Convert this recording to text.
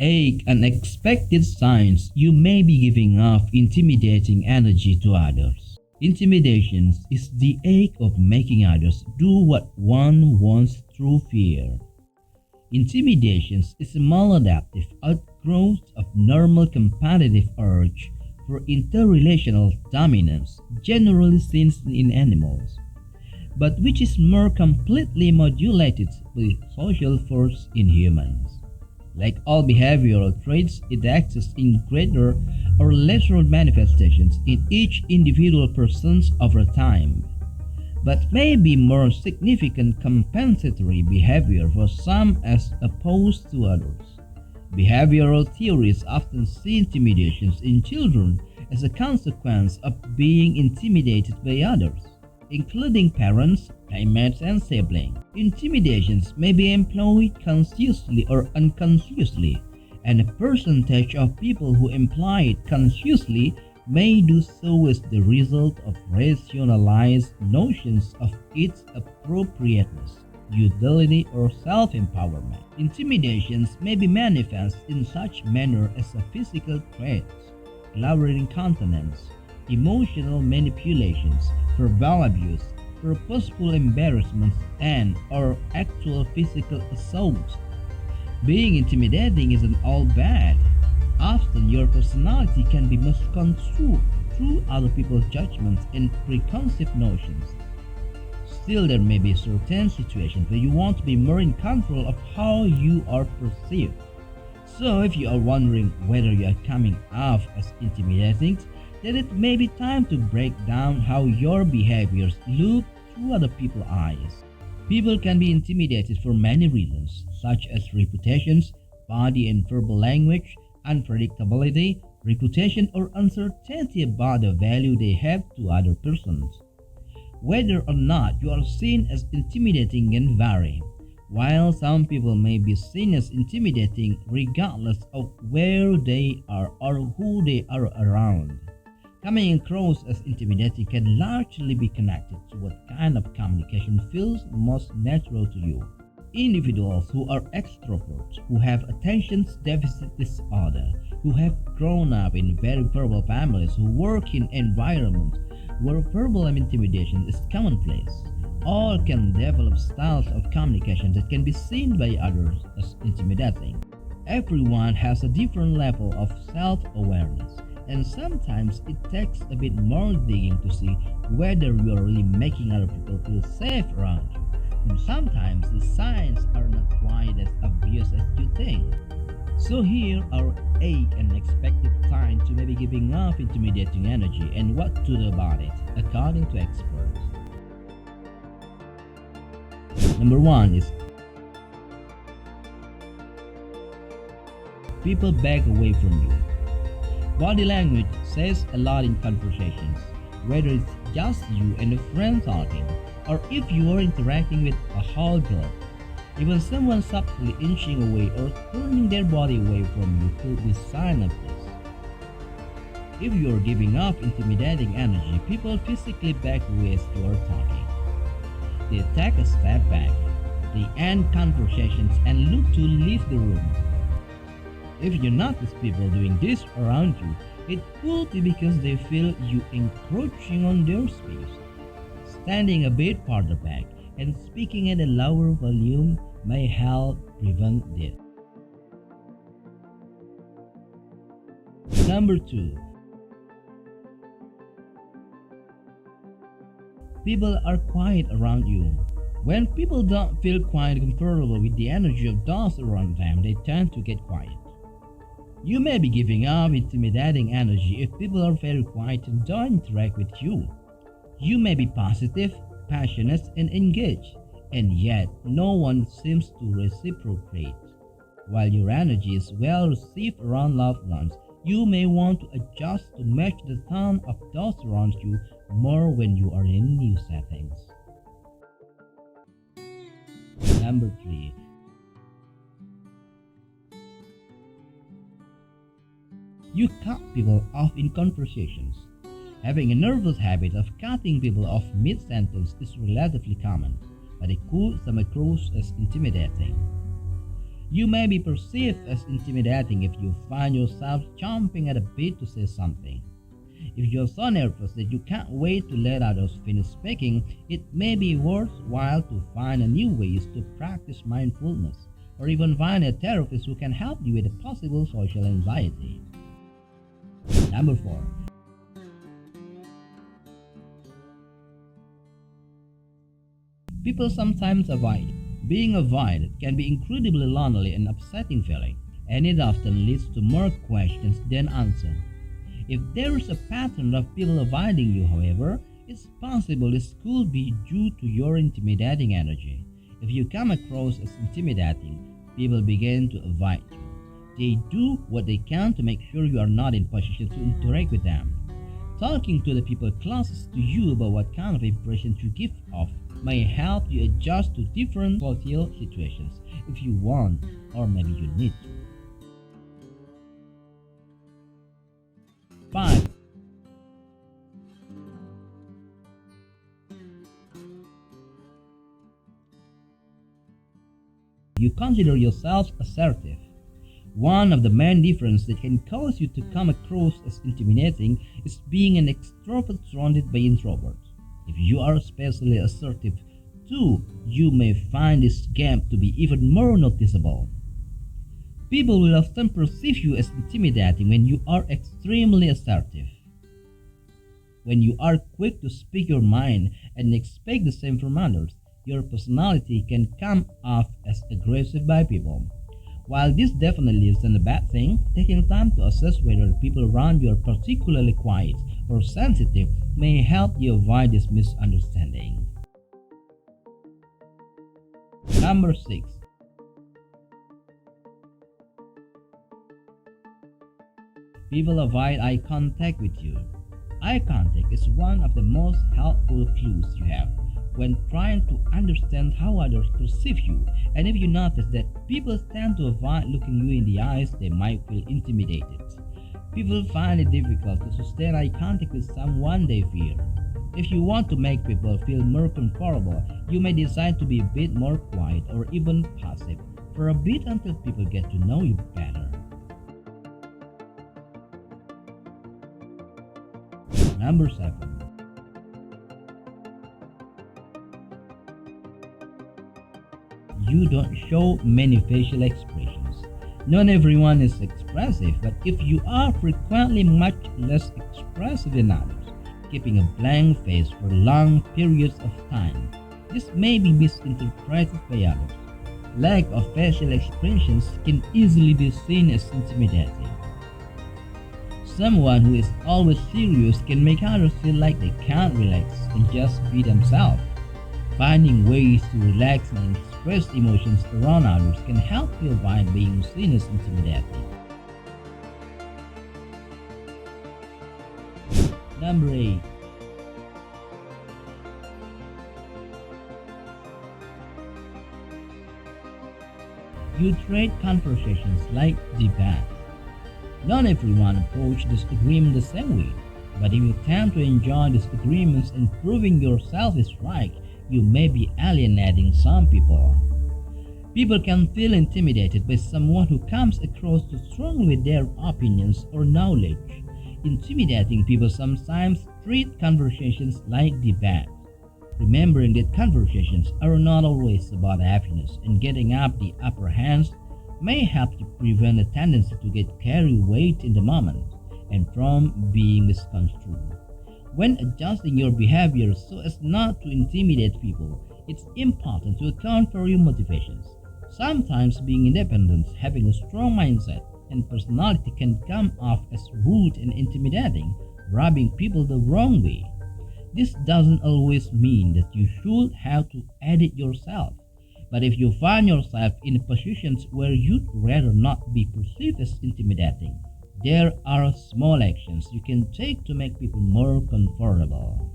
8. Unexpected signs you may be giving off intimidating energy to others. Intimidation is the ache of making others do what one wants through fear. Intimidation is a maladaptive outgrowth of normal competitive urge for interrelational dominance generally seen in animals, but which is more completely modulated by social force in humans. Like all behavioral traits, it exists in greater or lesser manifestations in each individual person over time, but may be more significant compensatory behavior for some as opposed to others. Behavioral theories often see intimidations in children as a consequence of being intimidated by others, including parents, playmates, and siblings. Intimidations may be employed consciously or unconsciously, and a percentage of people who employ it consciously may do so as the result of rationalized notions of its appropriateness, utility, or self-empowerment. Intimidations may be manifest in such manner as a physical threats, lowering countenance, emotional manipulations, verbal abuse, purposeful embarrassments, and or actual physical assault. Being intimidating isn't all bad. Often your personality can be misconstrued through other people's judgments and preconceived notions. Still, there may be certain situations where you want to be more in control of how you are perceived. So if you are wondering whether you are coming off as intimidating, then it may be time to break down how your behaviors look through other people's eyes. People can be intimidated for many reasons, such as reputations, body and verbal language, unpredictability, reputation, or uncertainty about the value they have to other persons. Whether or not you are seen as intimidating can vary. While some people may be seen as intimidating regardless of where they are or who they are around, coming across as intimidating can largely be connected to what kind of communication feels most natural to you. Individuals who are extroverts, who have attention deficit disorder, who have grown up in very verbal families, who work in environments where verbal intimidation is commonplace, all can develop styles of communication that can be seen by others as intimidating. Everyone has a different level of self-awareness, and sometimes it takes a bit more digging to see whether you are really making other people feel safe around you. And sometimes the signs are not quite as obvious as you think. So here are 8 unexpected signs you may be giving off intimidating energy and what to do about it, according to experts. Number 1 is people back away from you. Body language says a lot in conversations, whether it's just you and a friend talking, or if you are interacting with a whole group. Even someone subtly inching away or turning their body away from you could be a sign of this. If you are giving off intimidating energy, people physically back away as you are talking. They take a step back, they end conversations and look to leave the room. If you notice people doing this around you, it could be because they feel you encroaching on their space. Standing a bit farther back and speaking at a lower volume may help prevent this. Number 2. People are quiet around you. When people don't feel quite comfortable with the energy of those around them, they tend to get quiet. You may be giving off intimidating energy if people are very quiet and don't interact with you. You may be positive, passionate, and engaged, and yet no one seems to reciprocate. While your energy is well received around loved ones, you may want to adjust to match the tone of those around you more when you are in new settings. Number 3. You cut people off in conversations. Having a nervous habit of cutting people off mid-sentence is relatively common, but it could come across as intimidating. You may be perceived as intimidating if you find yourself chomping at a bit to say something. If you're so nervous that you can't wait to let others finish speaking, it may be worthwhile to find a new ways to practice mindfulness, or even find a therapist who can help you with a possible social anxiety. Number 4. People sometimes avoid. Being avoided can be incredibly lonely and upsetting feeling, and it often leads to more questions than answers. If there is a pattern of people avoiding you, however, it's possible this could be due to your intimidating energy. If you come across as intimidating, people begin to avoid you. They do what they can to make sure you are not in position to interact with them. Talking to the people closest to you about what kind of impression you give off may help you adjust to different social situations if you want, or maybe you need to. 5. You consider yourself assertive. One of the main differences that can cause you to come across as intimidating is being an extrovert surrounded by introverts. If you are especially assertive too, you may find this gap to be even more noticeable. People will often perceive you as intimidating when you are extremely assertive. When you are quick to speak your mind and expect the same from others, your personality can come off as aggressive by people. While this definitely isn't a bad thing, taking time to assess whether people around you are particularly quiet or sensitive may help you avoid this misunderstanding. Number 6. People avoid eye contact with you. Eye contact is one of the most helpful clues you have when trying to understand how others perceive you, and if you notice that people tend to avoid looking you in the eyes, they might feel intimidated. People find it difficult to sustain eye contact with someone they fear. If you want to make people feel more comfortable, you may decide to be a bit more quiet or even passive for a bit until people get to know you better. Number 7. You don't show many facial expressions. Not everyone is expressive, but if you are frequently much less expressive than others, keeping a blank face for long periods of time, this may be misinterpreted by others. Lack of facial expressions can easily be seen as intimidating. Someone who is always serious can make others feel like they can't relax and just be themselves. Finding ways to relax and express emotions around others can help you avoid being seen as intimidating. Number 8. You treat conversations like debates. Not everyone approaches disagreement the same way, but if you tend to enjoy disagreements and proving yourself is right, you may be alienating some people. People can feel intimidated by someone who comes across too strongly with their opinions or knowledge. Intimidating people sometimes treat conversations like debates. Remembering that conversations are not always about happiness and getting up the upper hands may help you prevent a tendency to get carried away in the moment and from being misconstrued. When adjusting your behavior so as not to intimidate people, it's important to account for your motivations. Sometimes being independent, having a strong mindset, and personality can come off as rude and intimidating, rubbing people the wrong way. This doesn't always mean that you should have to edit yourself. But if you find yourself in positions where you'd rather not be perceived as intimidating, there are small actions you can take to make people more comfortable.